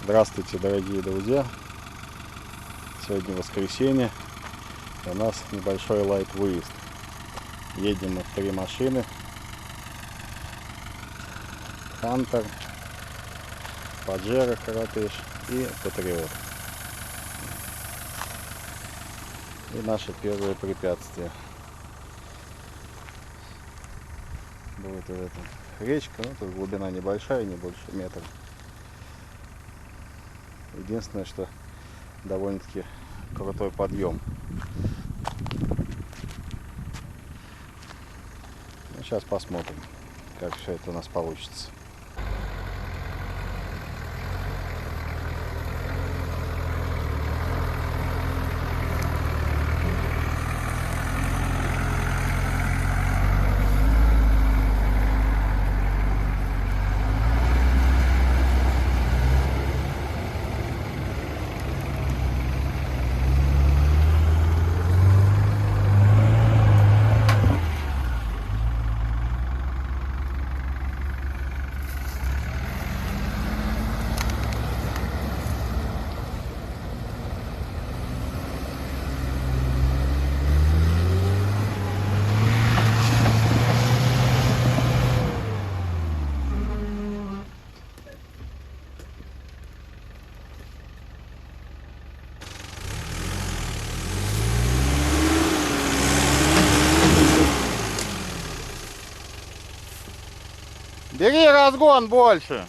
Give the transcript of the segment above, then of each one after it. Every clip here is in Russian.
Здравствуйте, дорогие друзья! Сегодня воскресенье, и у нас небольшой лайт-выезд. Едем мы в 3 машины. Хантер, Паджеро Коротыш и Патриот. И наше первое препятствие. Будет вот эта речка, ну тут глубина небольшая, не больше метра. Единственное, что довольно-таки крутой подъем. Ну, сейчас посмотрим, как все это у нас получится. Бери разгон больше.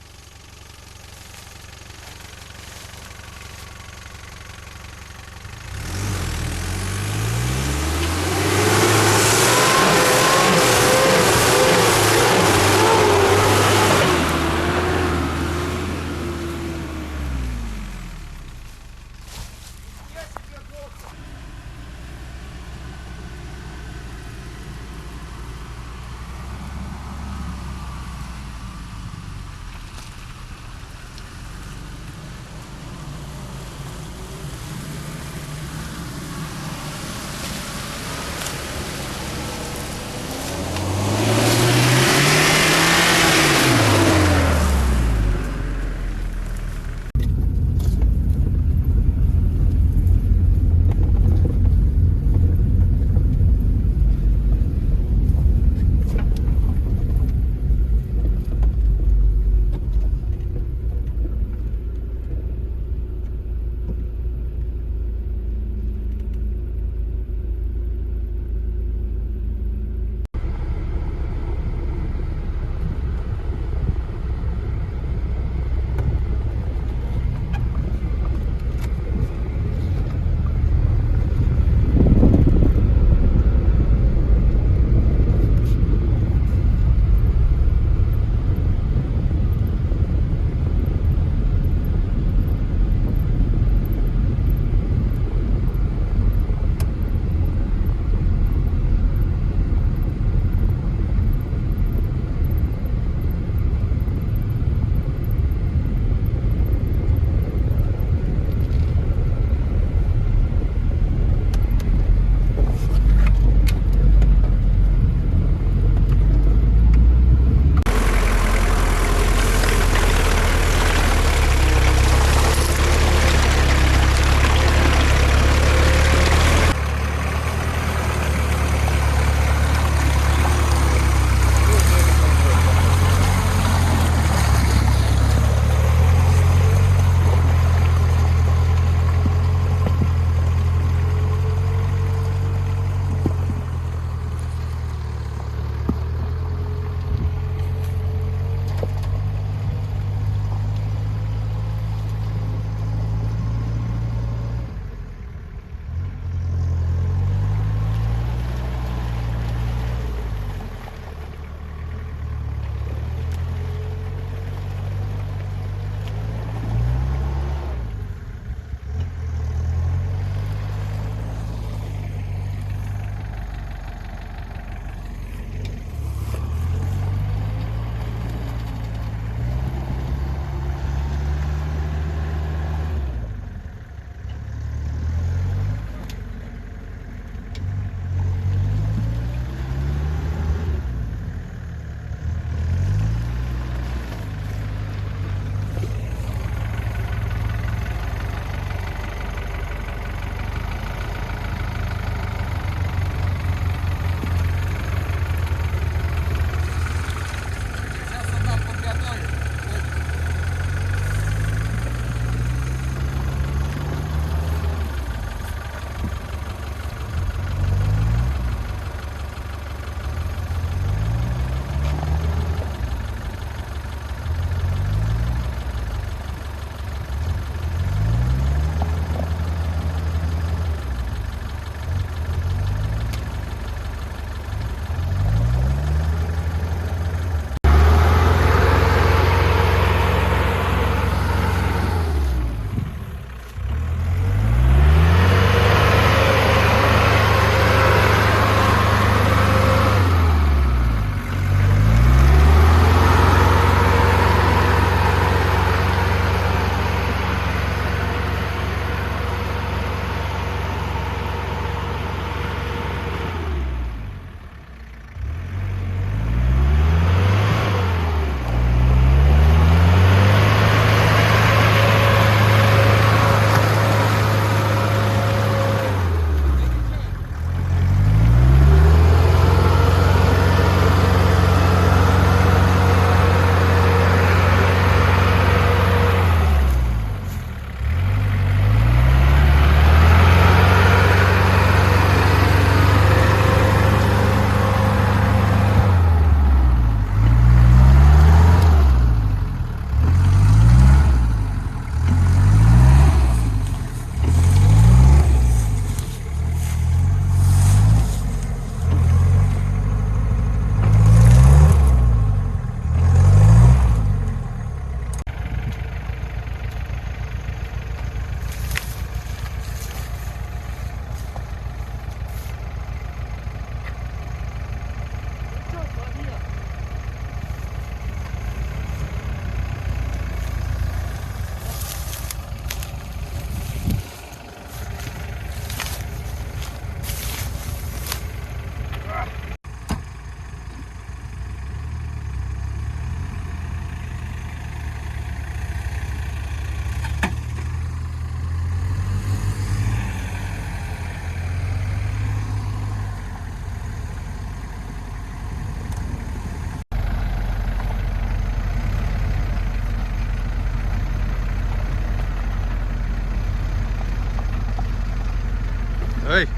Эй!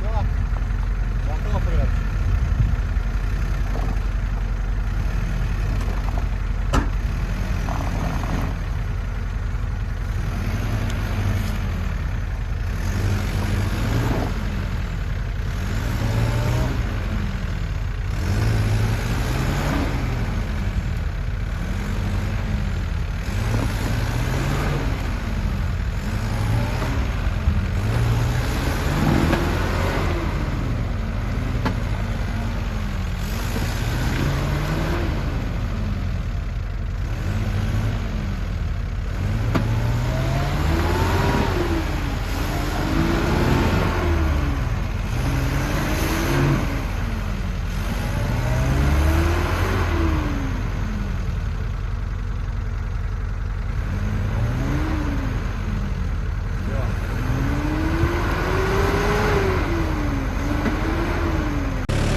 Все, готов, ребят.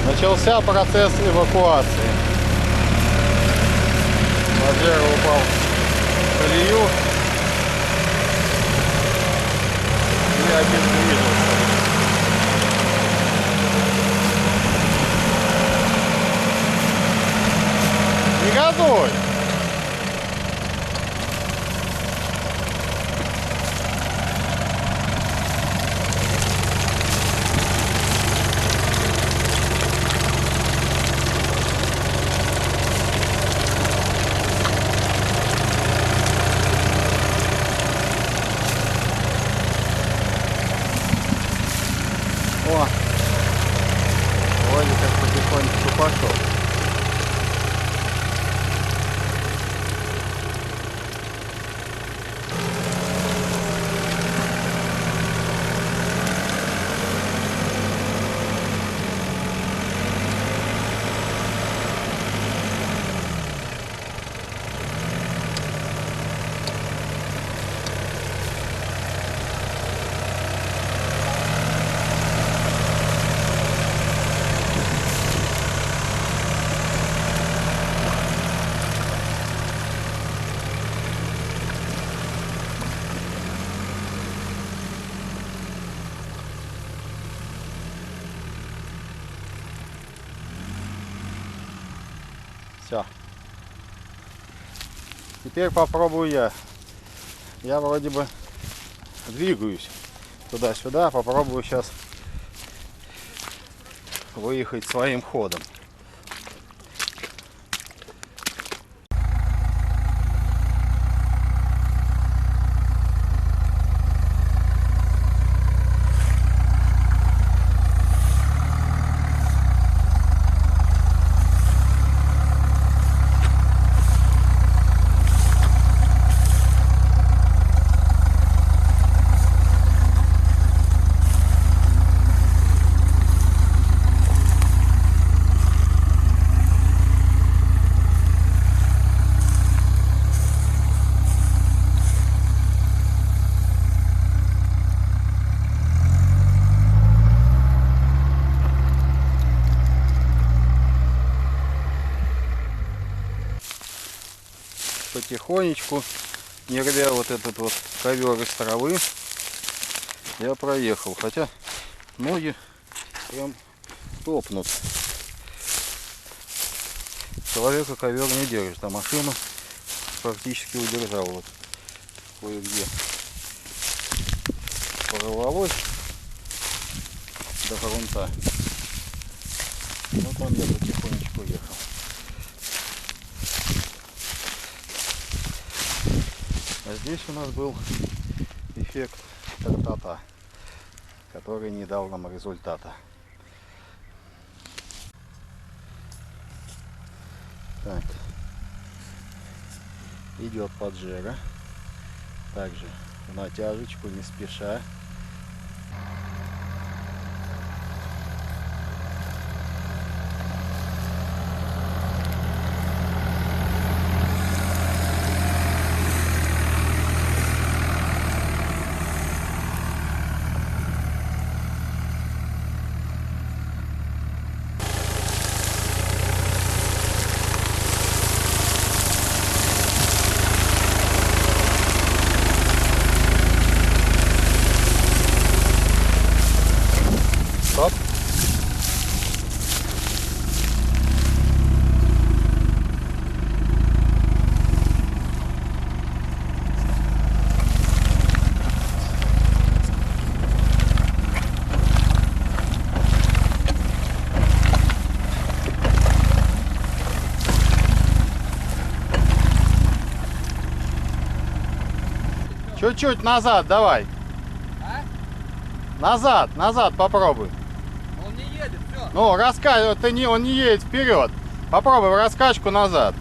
Начался процесс эвакуации. Паджеро упал в колею и обездвижился. Не газуй! О, вроде как потихонечку пошел. Все. Теперь попробую я. Я вроде бы двигаюсь туда-сюда. Попробую сейчас выехать своим ходом. Потихонечку, не рвя вот этот вот ковер из травы, я проехал. Хотя ноги прям топнут. Человека ковер не держит, а машину практически удержал. Вот кое-где порвалось до грунта. Вот там я потихонечку ехал. А здесь у нас был эффект тартата, который не дал нам результата. Так, идет Паджеро, также в натяжечку, не спеша. Чуть-чуть назад давай. А? Назад попробуй. Он не едет, все. Ну, он не едет вперед. Попробуй в раскачку назад.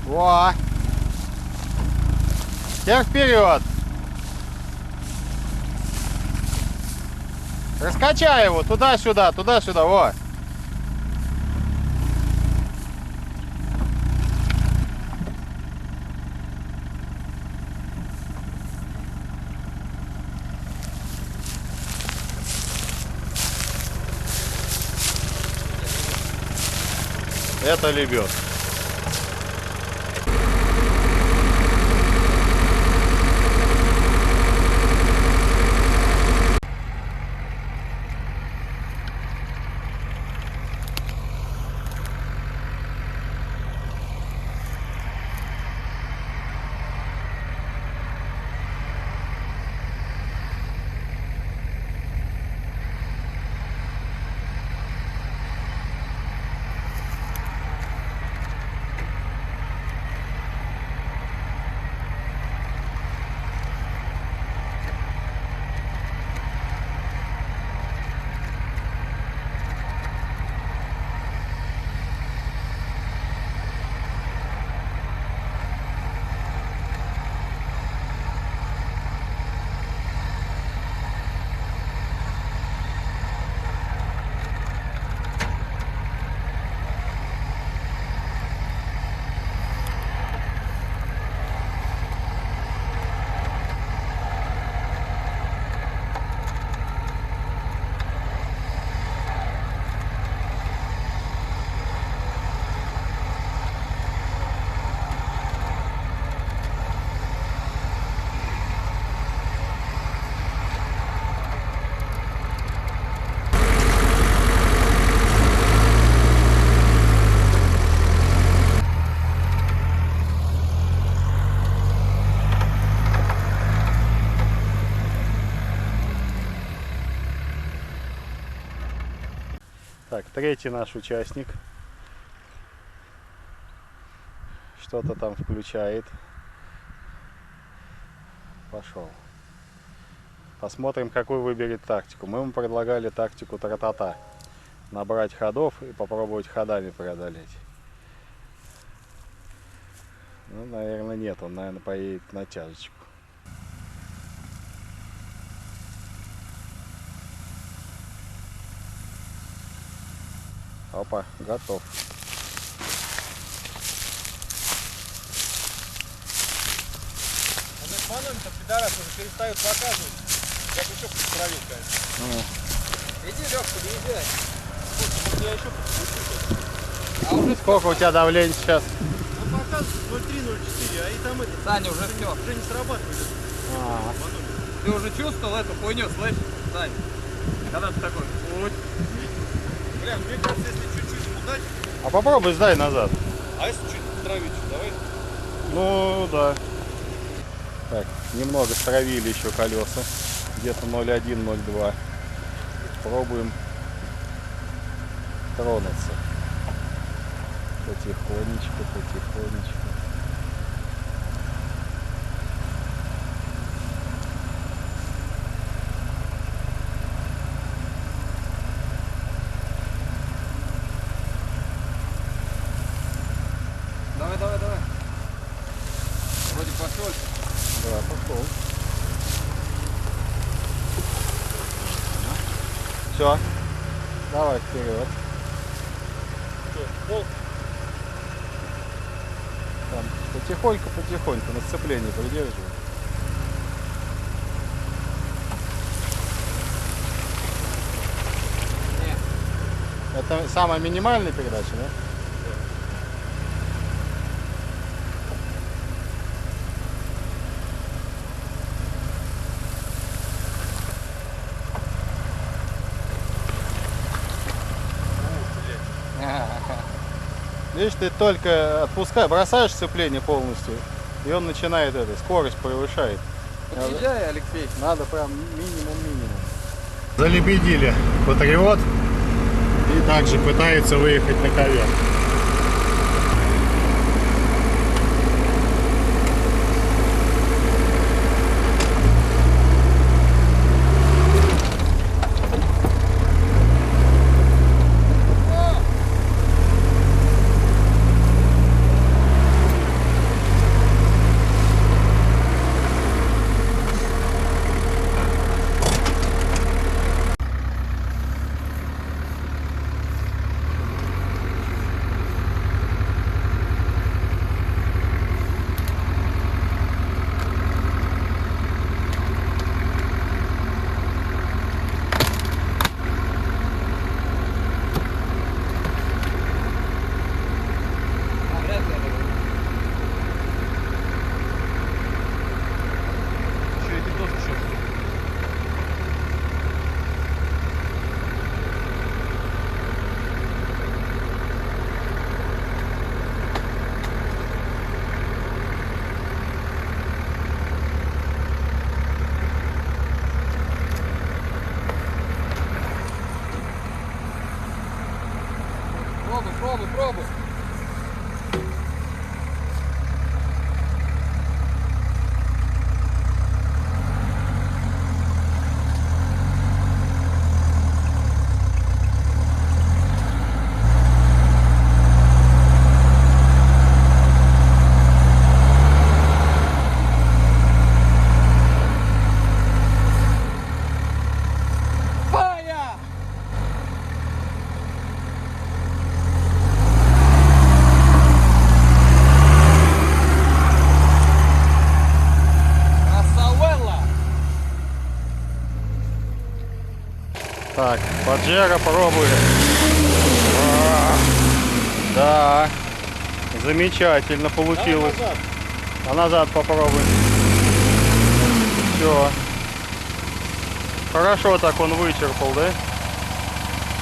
Во! Теперь вперед! Раскачай его туда-сюда, туда-сюда, во! Это лебед. Так, третий наш участник. Что-то там включает. Пошел. Посмотрим, какую выберет тактику. Мы ему предлагали тактику тра-та-та. Набрать ходов и попробовать ходами преодолеть. Ну, наверное, нет. Он, наверное, поедет на тяжечку. Опа, готов. Он экономит, пидорас уже перестает показывать. Я бы еще подправил, конечно. Иди, Лёх, подъезжай. Слушай, может я еще подключу. А уже Сколько у тебя давление сейчас? Он показывает 0,3-0,4, а и там это... Саня, уже все. Уже не срабатывает. Ты уже чувствовал эту хуйню, слышь? Сань, когда ты такой? Вот. Бля, мне кажется, если чуть-чуть ему дать... А попробуй сдай назад. А если чуть травить, давай. Ну да. Так, немного стравили еще колеса. Где-то 0,1-0,2. Пробуем тронуться. Потихонечку, потихонечку. Давай, давай, давай. Вроде пошел. Да, пошел. Все. Давай вперед. Что, пол? Там, потихоньку на сцеплении придерживай. Это самая минимальная передача, да? Видишь, ты только отпускай, бросаешь сцепление полностью, и он начинает скорость повышает. Подъезжай, Алексей. Надо прям минимум. Залебедили Патриот и также пытается выехать на ковер. Пробуй. Так, Паджеро пробует. Да, замечательно получилось. А назад попробуй. Все. Хорошо так он вычерпал, да?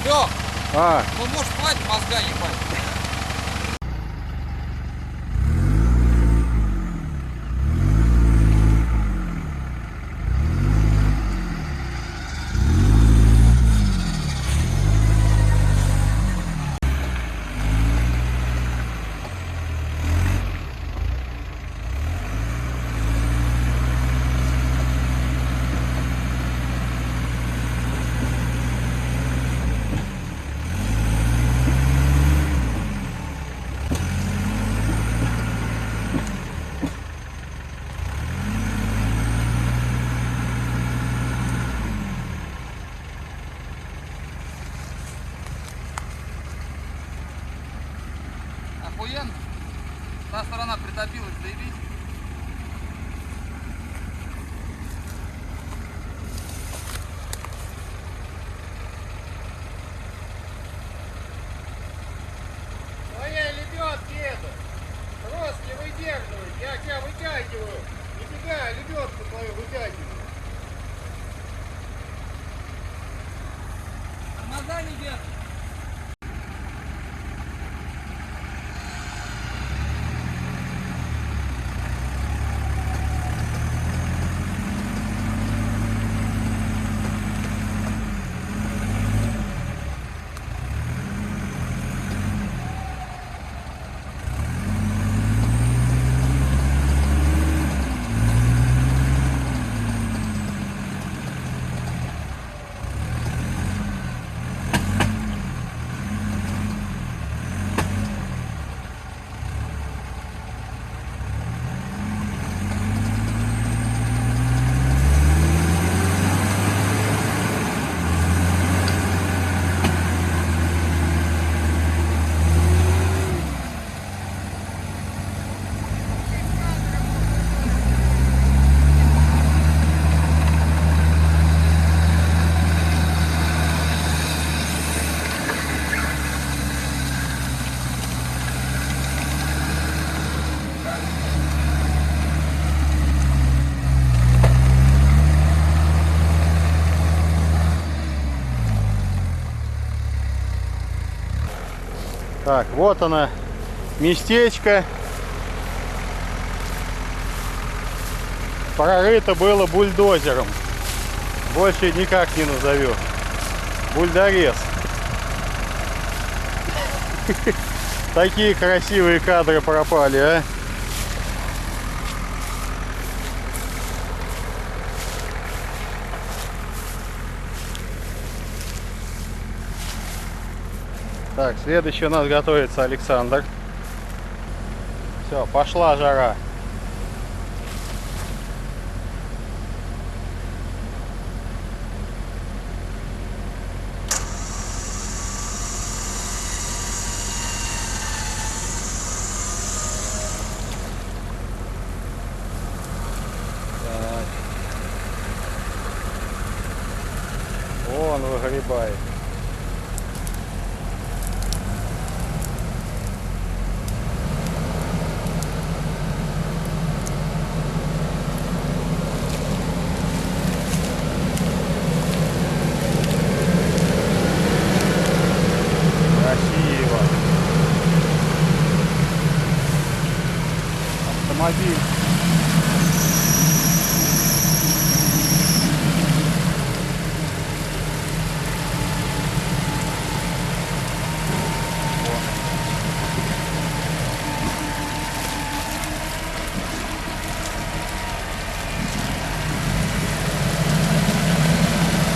Все, А, ну можешь хватит мозга ебать. Охуенно. Та сторона притопилась, заебись. Твоя лебедки это. Рост не выдерживает. Я тебя вытягиваю. Нифига, лебедку твою вытягиваю. Тормоза не держит. так, вот она, местечко. Прорыто было бульдозером. Больше никак не назову. Бульдорез. Такие красивые кадры пропали, а? Так, следующий у нас готовится Александр. Все, пошла жара. Он выгребает. Красиво. Автомобиль.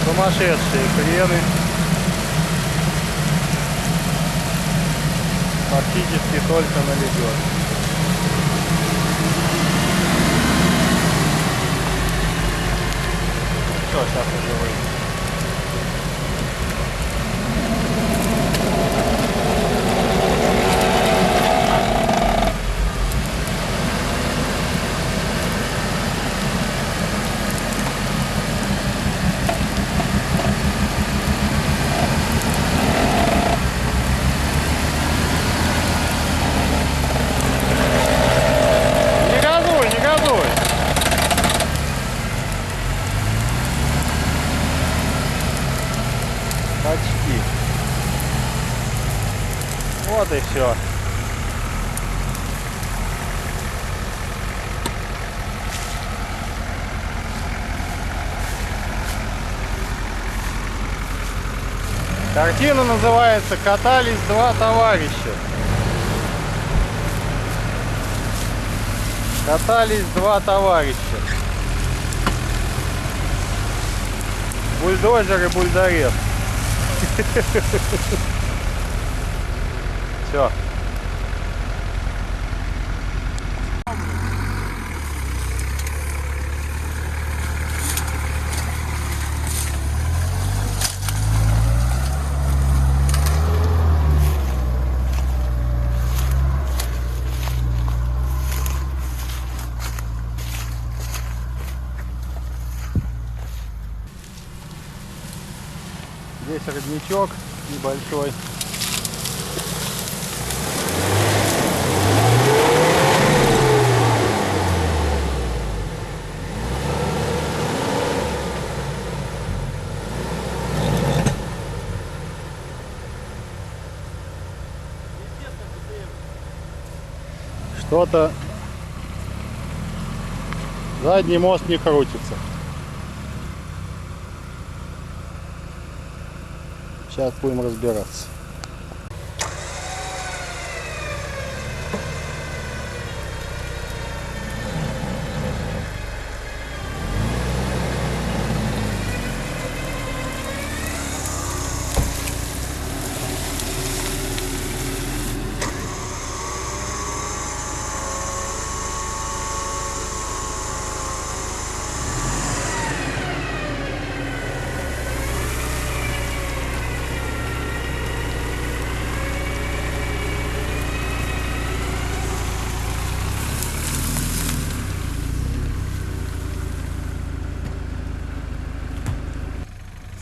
Сумасшедшие крены. Фактически только на лебедке. Все, сейчас уже выйдет. Не газуй, не газуй. Почти. Вот и все. Картина называется «Катались два товарища». Катались два товарища. Бульдозер и бульдорез. Все. Здесь родничок небольшой. Что-то задний мост не крутится. Сейчас будем разбираться.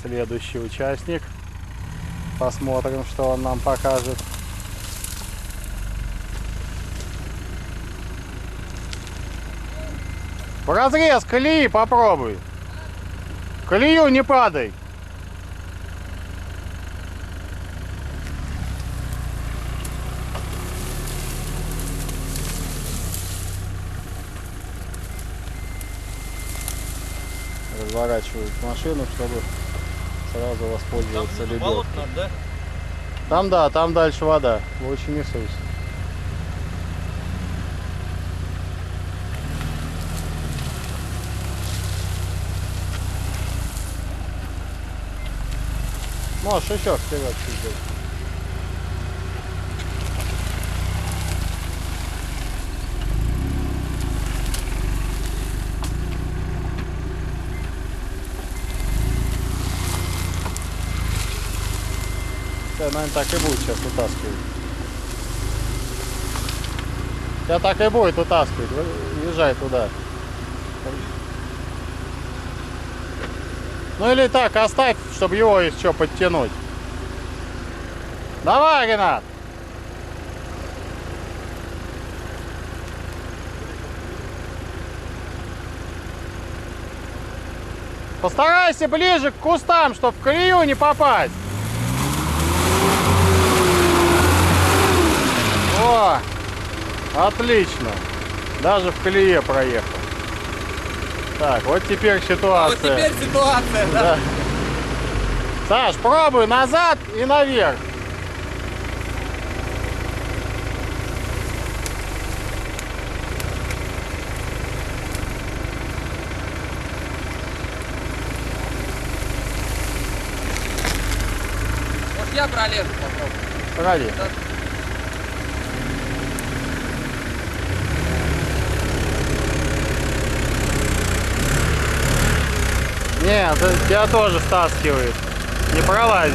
Следующий участник. Посмотрим, что он нам покажет. В разрез колеи попробуй. В колею не падай. разворачивают машину, чтобы сразу Там воспользоваться внизу болото лебедкой. надо, да? Там да, там дальше вода. Вы очень не суйся. Можешь еще вперед чуть-чуть. Да, наверное, так и будет сейчас утаскивать. Тебя так и будет утаскивать. Езжай туда. Ну или так, оставь, чтобы его еще подтянуть. Давай, Ренат! Постарайся ближе к кустам, чтобы в колею не попасть. О, отлично. Даже в колее проехал. Так, вот теперь ситуация. Вот теперь ситуация, да? Да. Саш, пробуй назад и наверх. Вот я пролезу попробую. Погоди. Да. Нет, тебя тоже стаскивает. Не пролазишь.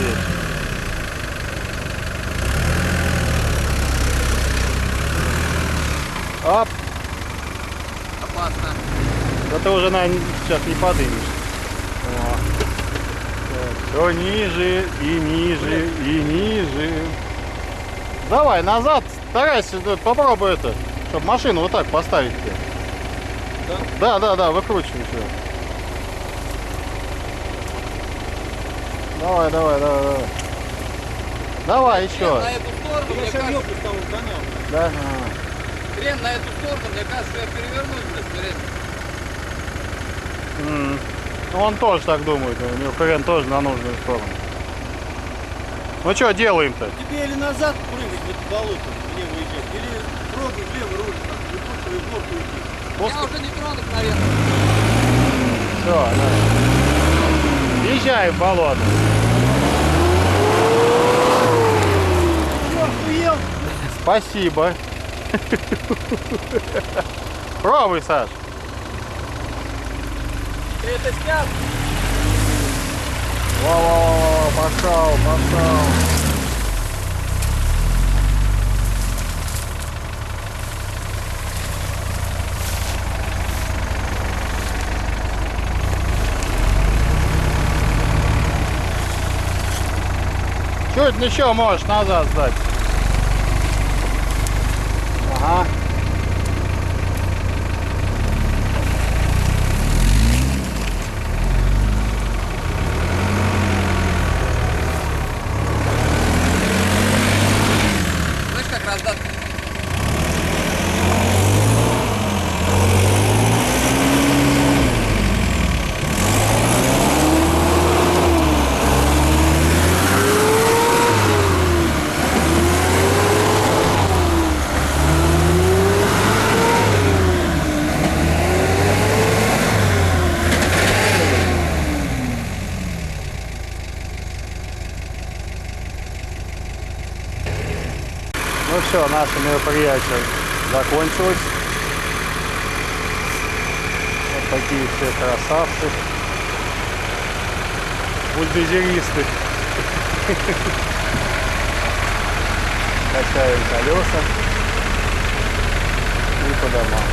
Оп. Опасно. Да ты уже, наверное, сейчас не подымешь. Все ниже и ниже и ниже. Давай назад, старайся, попробуй это, чтобы машину вот так поставить. Да? Да, выкручивай все. Давай. Давай еще. На эту сторону, мне кажется, там угонял. Да? Крен на эту сторону, мне кажется, я перевернусь, блядь, Ну, он тоже так думает, у него хрен тоже на нужную сторону. Ну что делаем-то? Тебе или назад прыгать в это болото, влево уезжать, или пробуй влево руль, так, выкручивай в горку уйти. Я уже не тронут, наверное. Все, да. Езжай в болото. Что, охуел? Спасибо. Пробуй, Саш. Ты это снял? Во, пошел. Чуть еще можешь назад сдать. Ага. Слышь, как раздат? Ну все, наше мероприятие закончилось. Вот такие все красавцы. Бульдозеристы. Качаем колеса и по домам.